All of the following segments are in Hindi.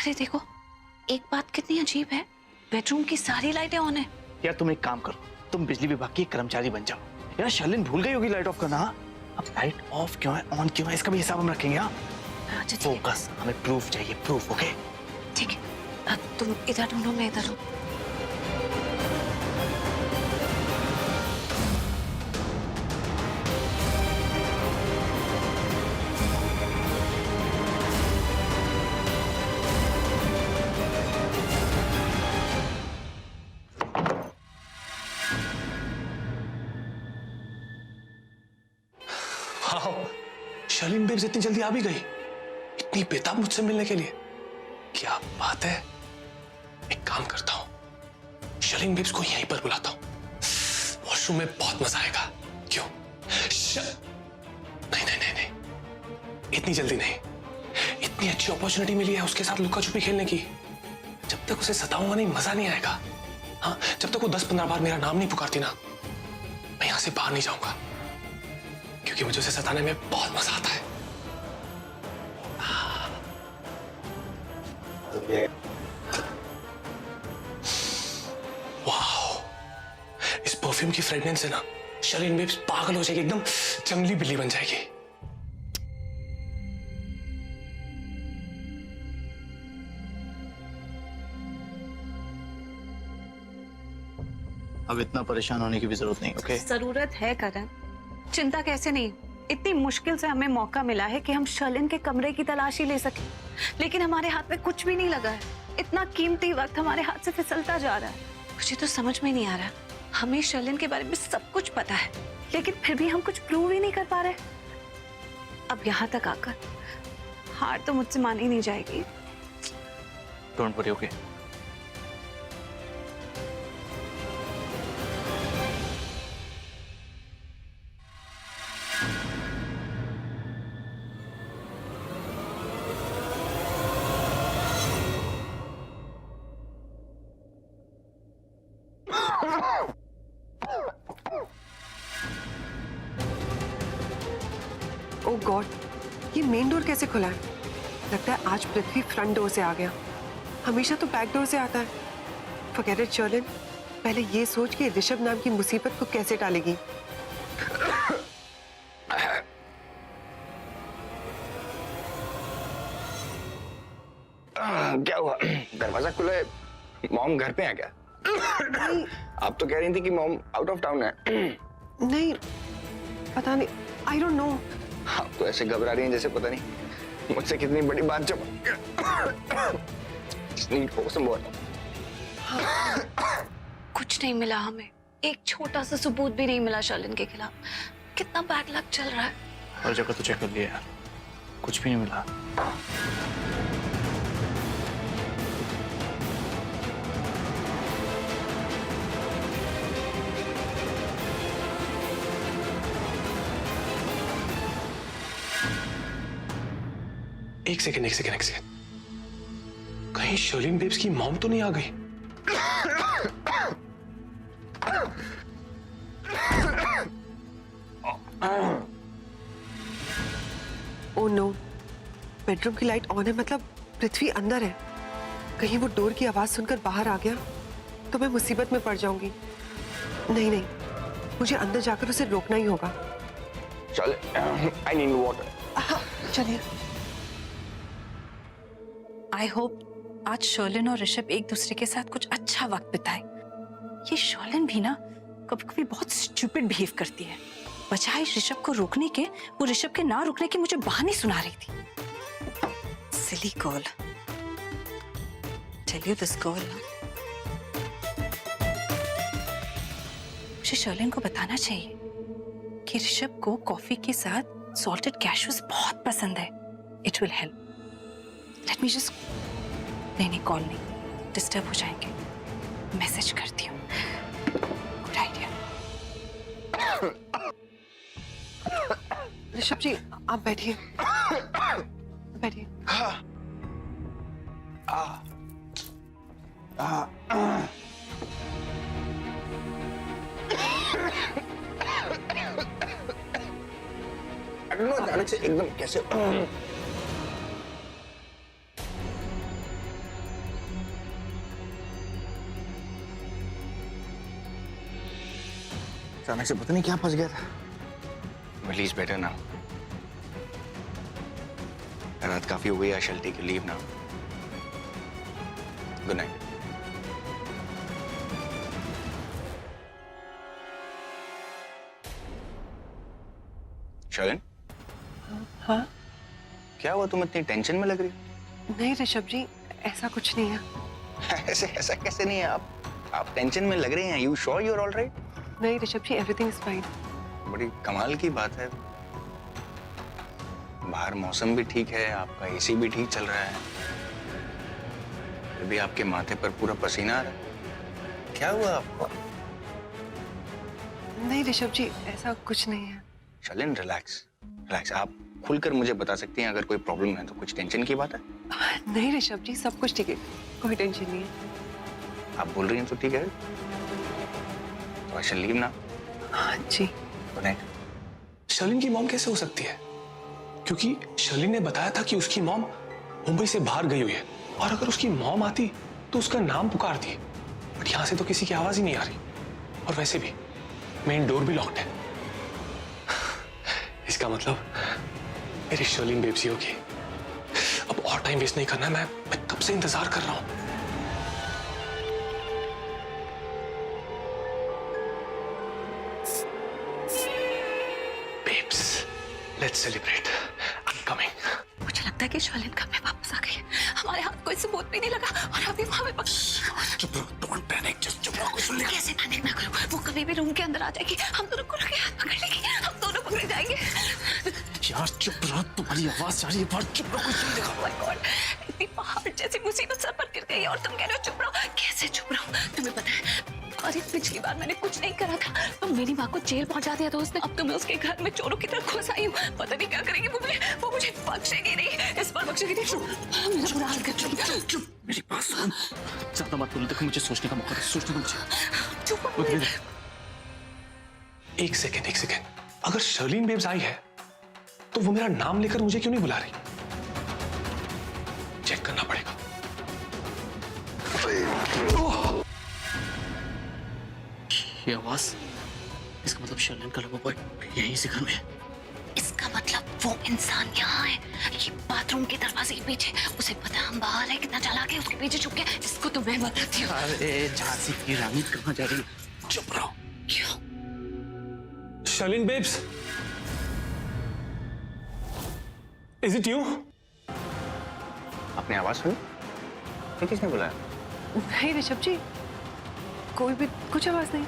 अरे देखो, एक बात कितनी अजीब है, बेडरूम की सारी लाइटें ऑन है। यार तुम एक काम करो, तुम बिजली विभाग की कर्मचारी बन जाओ। यार शालिन भूल गई होगी लाइट ऑफ करना। अब लाइट ऑफ क्यों है, ऑन क्यों है, इसका भी हिसाब हम रखेंगे। अच्छा फोकस, हमें प्रूफ चाहिए, प्रूफ। ओके ठीक है, तुम इधर ढूंढो, मैं इधर हूँ। शालिन बेब्स इतनी जल्दी आ भी गई, इतनी बेताब मुझसे मिलने के लिए। क्या बात है, एक काम करता हूं, शालिन बेब्स को यहीं पर बुलाता हूं। वॉशरूम में बहुत मजा आएगा। क्यों? नहीं नहीं नहीं नहीं, इतनी जल्दी नहीं। इतनी अच्छी अपॉर्चुनिटी मिली है उसके साथ लुका छुपी खेलने की। जब तक उसे सताऊंगा नहीं, मजा नहीं आएगा। हाँ, जब तक वो 10-15 बार मेरा नाम नहीं पुकारती ना, मैं यहां से बाहर नहीं जाऊंगा, क्योंकि मुझे उसे सताने में बहुत मजा आता है। वाह, इस परफ्यूम की फ्रेग्रेंस से ना शालिन बेब्स पागल हो जाएगी, एकदम जंगली बिल्ली बन जाएगी। अब इतना परेशान होने की भी जरूरत नहीं। ओके जरूरत है करण, चिंता कैसे नहीं। इतनी मुश्किल से हमें मौका मिला है कि हम शालिन के कमरे की तलाशी ले सके, लेकिन हमारे हाथ में कुछ भी नहीं लगा है। इतना कीमती वक्त हमारे हाथ से फिसलता जा रहा है। मुझे तो समझ में नहीं आ रहा, हमें शालिन के बारे में सब कुछ पता है, लेकिन फिर भी हम कुछ प्रूव ही नहीं कर पा रहे। अब यहाँ तक आकर हार तो मुझसे मानी नहीं जाएगी। Don't worry. Okay oh God, ये मेन डोर कैसे खुला है? लगता है आज पृथ्वी फ्रंट डोर से आ गया। हमेशा तो बैक डोर से आता है। फॉरगेट इट शर्लिन, पहले ये सोच कि ऋषभ नाम की मुसीबत को कैसे टालेगी। क्या हुआ? दरवाजा खुला है, मॉम घर पे है क्या? आप तो कह रही थी कि मॉम आउट ऑफ टाउन है। नहीं, पता नहीं, आई डोंट नो। आप तो ऐसे घबरा रही हैं जैसे पता नहीं मुझसे कितनी बड़ी बात जब कुछ नहीं मिला हमें, एक छोटा सा सबूत भी नहीं मिला शालिन के खिलाफ। कितना बैड लक चल रहा है। हर जगह तो चेक कर लिया यार, कुछ भी नहीं मिला। एक सेकेंड, कहीं शालिन बेब्स की मॉम तो नहीं आ गई? ओह नो, बेडरूम की लाइट ऑन है, मतलब पृथ्वी अंदर है। कहीं वो डोर की आवाज सुनकर बाहर आ गया तो मैं मुसीबत में पड़ जाऊंगी। नहीं नहीं, मुझे अंदर जाकर उसे रोकना ही होगा। चल, आई नीड वाटर। चलिए। आई होप आज शर्लिन और ऋषभ एक दूसरे के साथ कुछ अच्छा वक्त बिताए। ये शर्लिन भी ना कभी कभी बहुत स्टूपिड बिहेव करती है। बजाय ऋषभ को रोकने के, वो ऋषभ के ना रुकने की मुझे बहाने सुना रही थी। Silly girl. Tell you this girl, मुझे शर्लिन को बताना चाहिए कि ऋषभ को कॉफी के साथ सॉल्टेड कैश्यूज बहुत पसंद है। It will help. Let me just, नहीं कॉल नहीं, डिस्टर्ब हो जाएंगे। मैसेज करती हूँ। Good idea. ऋषभ जी, आप बैठिए, बैठिए। अचानक से एकदम कैसे? अचानक से पता नहीं क्या फंस गया था। Well, he's better now. रात काफी हो गई, I shall take a leave now. Good night. Sherlyn, हाँ? क्या हुआ? तुम इतनी टेंशन में लग रही हो? नहीं ऋषभ जी, ऐसा कुछ नहीं है। ऐसा कैसे नहीं है? आप टेंशन में लग रहे हैं। You sure you are alright? नहीं Rishabh ji, everything is fine. बड़ी कमाल की बात है। बाहर मौसम भी ठीक है, आपका एसी भी ठीक चल रहा है, फिर भी आपके माथे पर पूरा पसीना आ रहा है। क्या हुआ आपको? नहीं ऋषभ जी, ऐसा कुछ नहीं है। Sherlyn, relax relax. आप खुलकर मुझे बता सकती हैं अगर कोई प्रॉब्लम है तो। कुछ टेंशन की बात है? नहीं ऋषभ जी, सब कुछ ठीक है, कोई टेंशन नहीं है। आप बोल रही हैं तो ठीक है। तो आई शैल लीव नाउ। हाँ जी। Good night. शर्लिन की मॉम कैसे हो सकती है? क्योंकि शर्लिन ने बताया था कि उसकी मॉम मुंबई से बाहर गई हुई है, और अगर उसकी मॉम आती तो उसका नाम पुकारती, बट यहां से तो किसी की आवाज ही नहीं आ रही। और वैसे भी मेन डोर भी लॉक्ड है। इसका मतलब मेरी शर्लिन बेब्स ही होगी। अब और टाइम वेस्ट नहीं करना है। मैं कब से इंतजार कर रहा हूं। Babes, let's celebrate. I am coming. मुझे लगता है कि शर्लिन कब में वापस आ गई है। हमारे हाथ कोई सबूत भी नहीं लगा और अभी वहां पे चुप रहो, डोंट पैनिक, जस्ट चुप रहो, कुछ सुन ले। कैसे पैनिक ना करो, वो कभी भी रूम के अंदर आ जाएगी, हम दोनों को रखे हाथ पकड़ लेगी, हम दोनों पकड़े जाएंगे। यार चुप रहो, तुम्हारी आवाज आ रही है बाहर, चुप रहो, कुछ सुन ले। Oh my God, इतनी पहाड़ जैसी मुसीबत सर पर गिर गई और तुम कह रहे हो चुप रहो। कैसे चुप रहो? तुम्हें पता है, अरे पिछली बार मैंने कुछ नहीं करा था तो मेरी माँ को जेल पहुंचा दिया था उसने। अब तो मैं उसके घर में चोरों की तरह घुस आई हूँ। पता नहीं क्या करेगी वो मुझे बख्शेगी नहीं। इस बार बख्शेगी नहीं। मेरा बुरा हाल कर चुप चुप, मेरी बात सुन। ज्यादा मत बोलो, देखो मुझे सोचने का मौका दे, सोचने को मुझे। चुप। एक सेकेंड। अगर शर्लिन बेब्स आई है तो वो मेरा नाम लेकर मुझे क्यों नहीं बुला रही? चेक करना पड़ेगा। ये आवाज, इसका मतलब शर्लिन का लव बॉय यहीं से घर में है। इसका मतलब वो इंसान यहाँ है, ये बाथरूम के दरवाजे के पीछे। उसे पता हम बाहर है, कितना चालाक है, उसके पीछे छुप के। इसको तो मैं बताती हूँ। अरे झांसी की रानी कहाँ जा रही है? चुप रहो। क्यों? Sherlyn babes, is it you? आपने आवाज सुनी? ये किसने बुलाया? नहीं ऋषभ जी, कोई भी कुछ आवाज नहीं।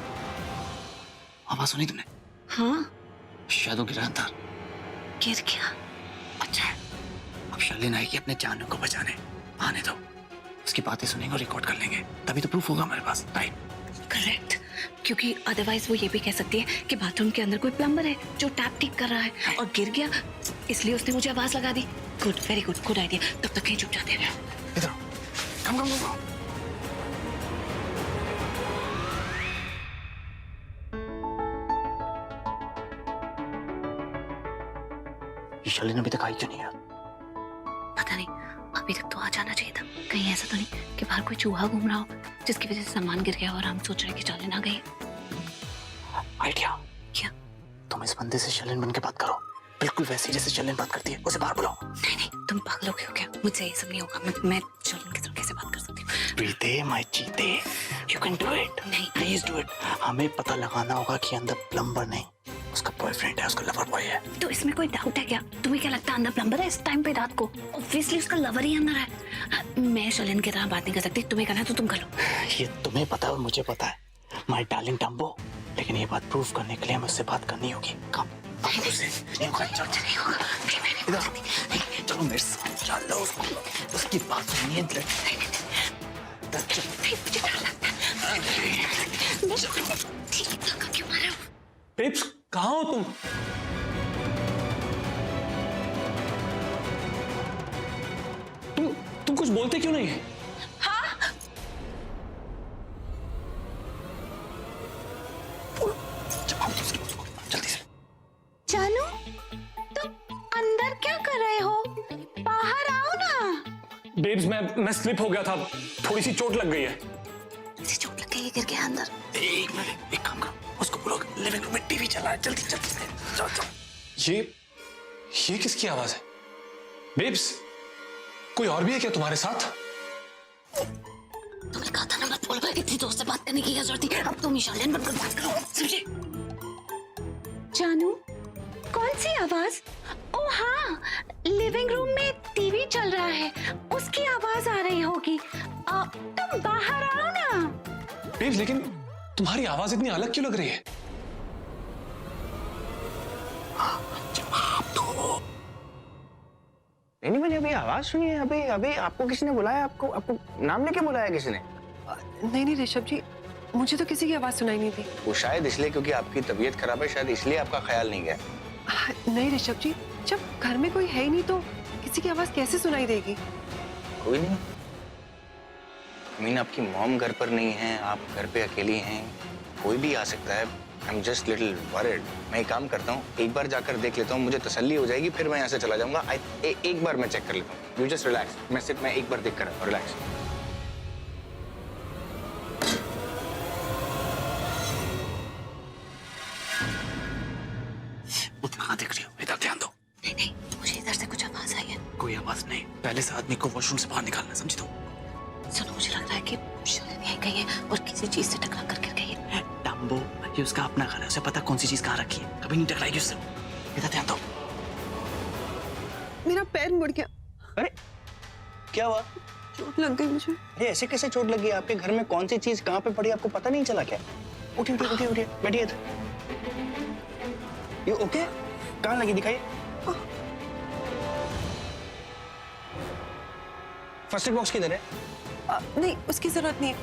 आवाज सुनी तुमने? हाँ, शायद वो गिरा अंदर। गिर गया। अच्छा, अब शर्लिन आएगी अपने जानों को बचाने। आने दो, उसकी बातें सुनेंगे और रिकॉर्ड कर लेंगे, तभी तो प्रूफ होगा हमारे पास, राइट? करेक्ट। क्योंकि अदरवाइज वो ये भी कह सकती है कि बाथरूम के अंदर कोई प्लम्बर है जो टैप ठीक कर रहा है और गिर गया, इसलिए उसने मुझे आवाज लगा दी। Good, very good idea. तब तक कहीं छुप जाते हैं। इधर आओ, कम। ये शर्लिन अभी तक आई क्यों नहीं है? पता नहीं, अभी तक तो आ जाना चाहिए था। कहीं ऐसा तो नहीं कि बाहर कोई चूहा घूम रहा हो जिसकी वजह से सामान गिर गया और हम सोच रहे हैं कि शर्लिन आ गई। आइडिया, क्या? तुम इस बंदे से शर्लिन बन के बात करो, बिल्कुल वैसे जैसे शर्लिन बात करती है। उसे बाहर बुलाओ। नहीं, तुम पागल हो गए हो क्या? मुझसे ये सब नहीं होगा। मैं शर्लिन की तरह कैसे बात कर सकती हूँ? प्रीते, माय चीते, यू कैन डू इट। नहीं। Please do it. हमें पता लगाना होगा कि अंदर प्लम्बर नहीं, उसका बॉयफ्रेंड है, उसका लवर बॉय है। तो इसमें कोई डाउट है क्या? तुम्हें क्या लगता है अंदर प्लम्बर है इस टाइम पे रात को? ऑब्वियसली उसका लवर ही अंदर है। मैं शर्लिन की तरह बात नहीं कर सकती। तुम्हें करना है तो तुम कर लो। ये तुम्हें पता है और मुझे पता है, माय डार्लिंग टम्बो, लेकिन ये बात प्रूफ करने के लिए हमें उससे बात करनी होगी। कम नहीं होगा। चलो मेरे साथ चलो, उसकी बात सुनिए। मुझे डर लगता है। ठीक है, धक्का क्यों मार रहे हो? बेब्स, कहाँ हो तुम? तुम कुछ बोलते क्यों नहीं है? जल्दी से। जानू, तुम अंदर क्या कर रहे हो? बाहर आओ ना। बेब्स, मैं स्लिप हो गया था, थोड़ी सी चोट लग गई है। चोट लग गई, गिर गया अंदर। एक काम करो, उसको बोलो लिविंग रूम में टीवी चला है, जल्दी जल्दी से जाओ जाओ। ये किसकी आवाज है? बेब्स, कोई और भी है क्या तुम्हारे साथ? तुमने कहा था ना मत बोलो, इतनी दोस्त से बात करने की क्या जरूरत थी? अब तुम ही शर्लिन बनकर बात करो, समझे? जानू, कौन सी आवाज? ओ हाँ, लिविंग रूम में टीवी चल रहा है, उसकी आवाज आ रही होगी। तुम बाहर आओ ना। बेब्स, लेकिन तुम्हारी आवाज इतनी अलग क्यों लग रही है? नहीं, मैंने अभी आवाज सुनी है। अभी अभी आपको किसी ने बुलाया? आपको नाम लेके बुलाया किसी ने? नहीं नहीं ऋषभ जी, मुझे तो किसी की आवाज सुनाई नहीं दी। वो शायद इसलिए क्योंकि आपकी तबीयत खराब है, शायद इसलिए आपका ख्याल नहीं गया। नहीं ऋषभ जी, जब घर में कोई है ही नहीं तो किसी की आवाज कैसे सुनाई देगी? कोई नहीं। मीन आपकी मॉम घर पर नहीं है, आप घर पे अकेली हैं, कोई भी आ सकता है। I am just little worried. मैं एक काम करता हूँ, एक बार जाकर देख लेता हूँ, मुझे तसल्ली हो जाएगी, फिर मैं यहाँ से चला जाऊंगा। एक बार मैं चेक कर लेता हूँ। You just relax. मैं एक बार देख कर आता हूँ। रिलैक्स। उधर कहाँ देख रही हो? इधर ध्यान दो। नहीं नहीं, मुझे इधर से कुछ आवाज आई है। कोई आवाज नहीं, पहले से आदमी को वॉशरूम से बाहर निकालना, समझी तुम? सुनो, मुझे लग रहा है कि शर्लिन यहीं गई है और किसी चीज से टकरा कर गिर गई है। डम्बो, ये उसका अपना घर है, उसे पता कौन सी चीज कहाँ रखी है, कभी नहीं टकराएगी उससे। इधर ध्यान दो। मेरा पैर मुड़ गया, अरे क्या हुआ? चोट लग गई मुझे। अरे ऐसे कैसे चोट लगी? आपके घर में कौन सी चीज कहाँ पे पड़ी आपको पता नहीं चला क्या? उठिए उठिए उठिए उठिए, बैठिए इधर। You okay? कहाँ लगी दिखाइए। फर्स्ट एड बॉक्स किधर है? नहीं, उसकी जरूरत नहीं है।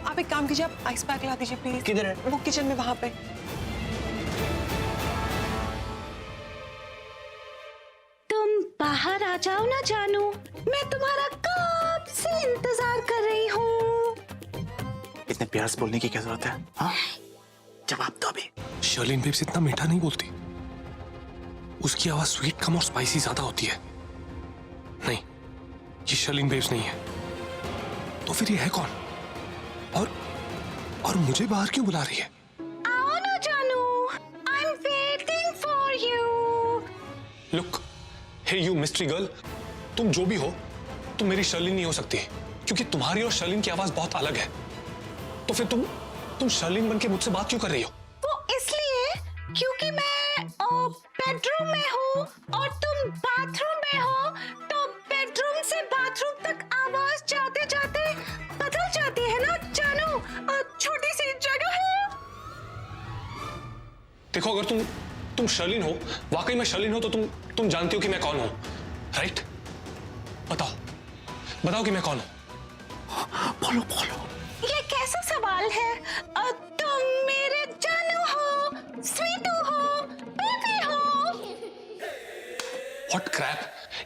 आप एक काम कीजिए, आप आइस पैक ला दीजिए प्लीज। किधर है? वो किचन में वहां पे। तुम बाहर आ जाओ ना जानू, मैं तुम्हारा कब से इंतजार कर रही हूँ। इतने प्यार से बोलने की क्या जरूरत है? हाँ, जवाब दो अभी। शर्लिन बेब्स इतना मीठा नहीं बोलती। उसकी आवाज स्वीट कम और स्पाइसी ज्यादा होती है। नहीं, ये शर्लिन बेब्स नहीं है। तो फिर ये है कौन? और मुझे बाहर क्यों बुला रही है? आओ ना जानू, I am waiting for you. Look, hey you mystery girl, तुम जो भी हो, तुम मेरी शर्लिन नहीं हो सकती, क्योंकि तुम्हारी और शर्लिन की आवाज बहुत अलग है। तो फिर तुम शर्लिन बनके मुझसे बात क्यों कर रही हो? वो इसलिए क्योंकि मैं बेडरूम में हूँ और तुम बाथरूम में हो, तो बेडरूम से बाथरूम तक आवाज जाते जाते बदल जाती है ना जानू। छोटी सी जगह है। देखो, अगर तुम शर्लिन हो, वाकई में शर्लिन हो, तो तुम जानती हो कि मैं कौन हूं, राइट? बताओ कि मैं कौन हूं। बोलो बोलो। ये कैसा सवाल है? तुम मेरे जानू हो, स्वीटू हो, बेबी हो। What crap!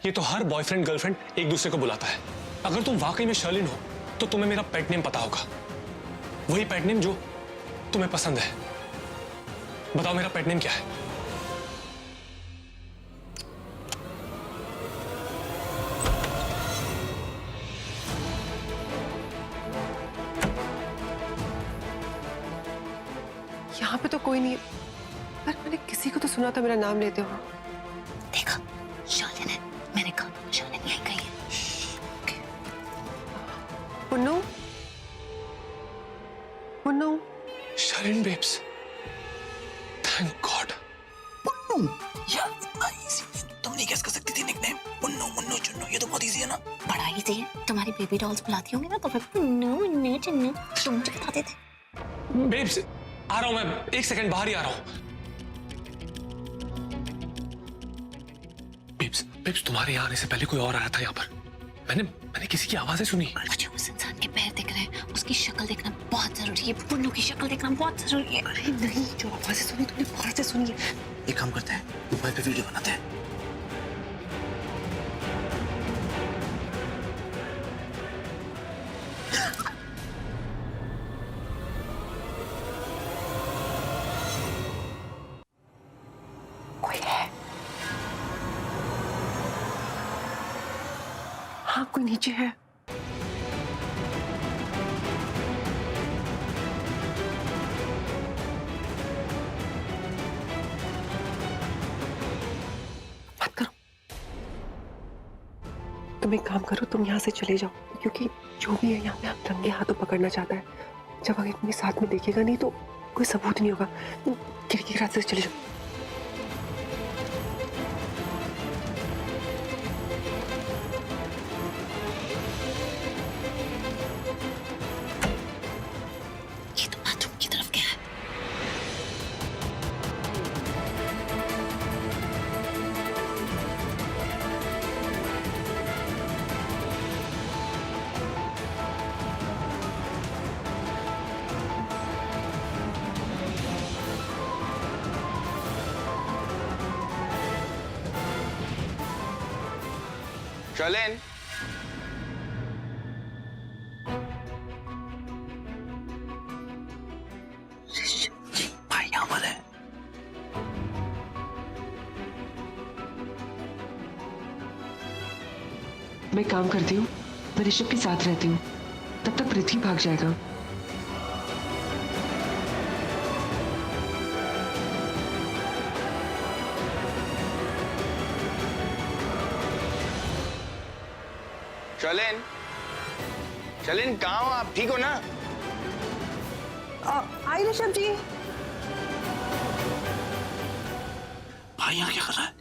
ये तो हर बॉयफ्रेंड गर्लफ्रेंड एक दूसरे को बुलाता है। अगर तुम वाकई में शर्लिन हो, तो तुम्हें मेरा पेट नेम पता होगा, वही पेट नेम जो तुम्हें पसंद है। बताओ मेरा पेट नेम क्या है? यहाँ पे तो कोई नहीं है, पर मैंने किसी को तो सुना था मेरा नाम लेते हुए। देखा, शर्लिन है, मैंने कहा शर्लिन यहीं गई है। Punnu, Punnu. Sherlyn babes, thank God. Punnu, यार इतना इजी तुम नहीं गेस कर सकती थी निकनेम? पुन्नू मुन्नू चुन्नू, ये तो बहुत इजी है ना। बड़ा इजी है, तुम्हारी बेबी डॉल्स बुलाती होंगी ना, तो मैं पुन्नू मुन्नू चुन्नू तुम मुझे बताते थे। बेब्स, आ रहा हूं मैं, एक सेकंड बाहर ही आ रहा हूं। बेब्स, तुम्हारे यहाँ आने से पहले कोई और आया था यहाँ पर। मैंने किसी की आवाजें सुनी। मुझे उस इंसान के पैर दिख रहे हैं, उसकी शक्ल देखना बहुत जरूरी है। पुन्नू की शक्ल देखना बहुत जरूरी है। अरे नहीं, जो आवाजें सुनी तुमने बाहर से सुनी है। एक काम करते हैं, मोबाइल पे वीडियो बनाते हैं। कोई है? हाँ, कोई नीचे है। मत करो। तुम एक काम करो, तुम यहाँ से चले जाओ, क्योंकि जो भी है यहाँ पे आप रंगे हाथों पकड़ना चाहता है। जब अगर अपने साथ में देखेगा नहीं तो कोई सबूत नहीं होगा। खिड़की के रास्ते से चले जाओ। ये तो बाथरूम की तरफ गया है। शर्लिन, भाई यहाँ पर है। मैं काम करती हूँ, मैं ऋषभ के साथ रहती हूँ, तब तक पृथ्वी भाग जाएगा। शर्लिन, शर्लिन कहाँ हो आप? ठीक हो ना? आई ऋषभ जी। भाई यहाँ क्या कर रहा है?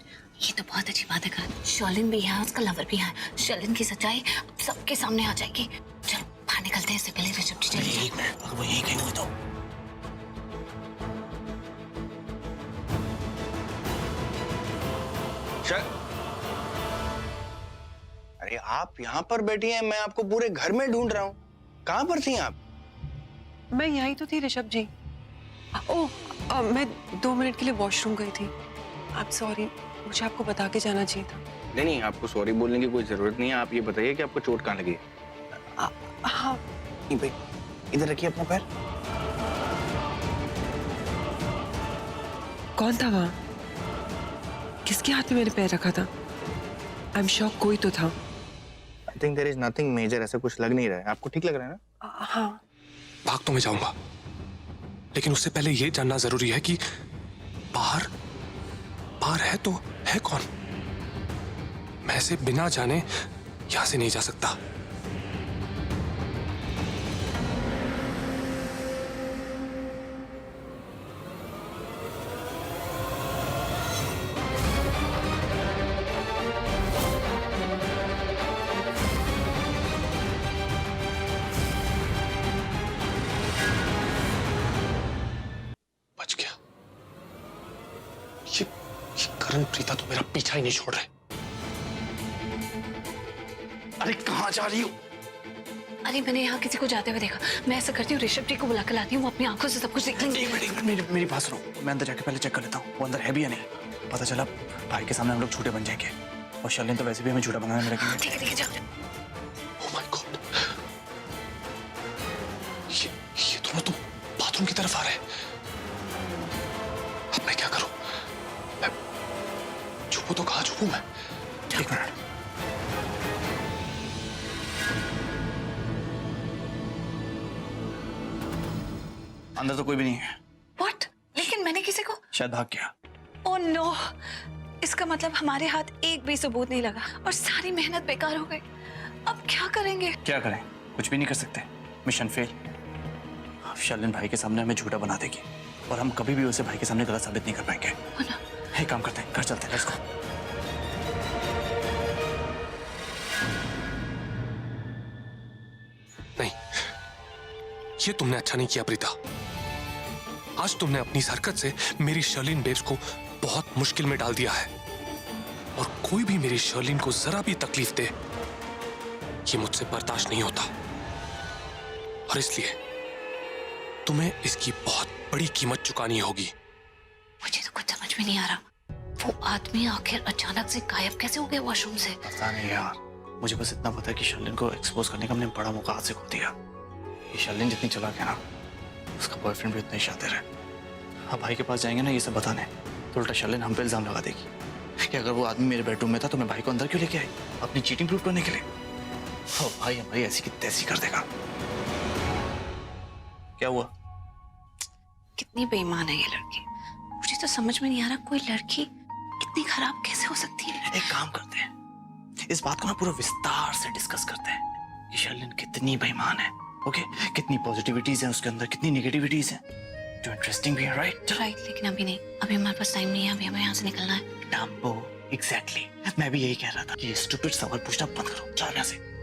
ये तो बहुत अच्छी बात है करण। शर्लिन भी यहाँ, उसका लवर भी यहाँ। शर्लिन की सच्चाई अब सबके सामने आ जाएगी। चलो बाहर निकलते हैं, इससे पहले ऋषभ जी चले जाएं। एक मिनट, अगर वो यहीं कहीं हुई तो। अरे आप यहाँ पर बैठी हैं, मैं आपको पूरे घर में ढूंढ रहा हूँ। कहाँ पर थी आप? मैं यहीं तो थी ऋषभ जी। ओह, मैं 2 मिनट के लिए वॉशरूम गई थी। आई एम सॉरी, मुझे आपको बता के जाना चाहिए था। नहीं नहीं, आपको सॉरी बोलने की कोई जरूरत नहीं है। आप ये बताइए कि आपको चोट कहाँ लगी? हाँ, नहीं भाई, इधर रखिए अपना पैर। कौन था वहाँ? किसके हाथ में मैंने पैर रखा था? आई एम श्योर कोई तो था। I think there is nothing major, ऐसा कुछ लग नहीं रहा है। आपको ठीक लग रहा है ना? हाँ। भाग तो मैं जाऊंगा, लेकिन उससे पहले ये जानना जरूरी है कि बाहर बाहर है तो है कौन? मैं इसे बिना जाने यहां से नहीं जा सकता। बच गया। ये करण प्रीता तो मेरा पीछा ही नहीं छोड़ रहे। अरे कहाँ जा रही हो? अरे मैंने यहाँ किसी को जाते हुए देखा। मैं ऐसा करती हूँ, ऋषभ जी को बुला कर लाती हूँ, वो अपनी आंखों से सब कुछ देख लेंगे। एक मिनट, मेरी बात सुनो। मैं अंदर जाके पहले चेक कर लेता हूँ वो अंदर है भी या नहीं। पता चला भाई के सामने हम लोग झूठे बन जाएंगे, और शर्लिन तो वैसे भी हमें झूठा बनाने में लगेंगे। ठीक है जाओ। Oh my God! ये दोनों तो बाथरूम की तरफ आ रहे हैं। अब मैं क्या करूं? मैं छुपू तो कहाँ छुपू मैं? एक मिनट। अंदर तो कोई भी नहीं है। What? लेकिन मैंने किसी को। शायद भाग गया। ओह नो, इसका मतलब हमारे हाथ एक भी सबूत नहीं लगा और सारी मेहनत बेकार हो गई। अब क्या करेंगे? क्या करें? कुछ भी नहीं कर सकते। Mission fail. शर्लिन भाई के सामने हमें झूठा बना देगी, और हम कभी भी उसे भाई के सामने गलत साबित नहीं कर पाएंगे। हो ना? एक काम करते हैं, घर चलते हैं। Let's go. नहीं, ये तुमने अच्छा नहीं किया प्रीता। आज तुमने अपनी इस हरकत से मेरी शर्लिन बेब्स को बहुत मुश्किल में डाल दिया है, और कोई भी मेरी शर्लिन को जरा भी तकलीफ दे, ये मुझसे बर्दाश्त नहीं होता। और इसलिए तुम्हें इसकी बहुत बड़ी कीमत चुकानी होगी। मुझे तो कुछ समझ में नहीं आ रहा, वो आदमी आखिर अचानक से गायब कैसे हो गया वॉशरूम से? पता नहीं यार, मुझे बस इतना पता है कि शर्लिन को एक्सपोज करने का हमने बड़ा मौका हाथ से खो दिया। ये शर्लिन जितनी चालाक है ना, उसका बॉयफ्रेंड भी उतना ही शातिर है। अब भाई के पास जाएंगे ना ये सब बताने, तो उल्टा शर्लिन हम पे इल्जाम लगा देगी कि अगर वो आदमी मेरे बेडरूम में था तो मैं भाई को अंदर क्यों लेके आई, अपनी चीटिंग प्रूव करने के लिए। और भाई हमारी ऐसी की तैसी कर देगा। क्या हुआ? कितनी बेईमान है ये लड़की। मुझे तो समझ में नहीं आ रहा, कोई लड़की इतनी खराब कैसे हो सकती है? एक काम करते हैं, इस बात को ना पूरा विस्तार से डिस्कस करते हैं कि शर्लिन कितनी बेईमान है, ओके? कितनी पॉजिटिविटीज हैं उसके अंदर, कितनी नेगेटिविटीज हैं, जो इंटरेस्टिंग भी है, राइट? राइट, लेकिन अभी नहीं, अभी हमारे पास टाइम नहीं है, अभी हमें यहाँ से निकलना है। डाम्बो, एग्जैक्टली। मैं भी यही कह रहा था कि ये स्टूपिड सवाल पूछना बंद करो, चलो यहाँ से।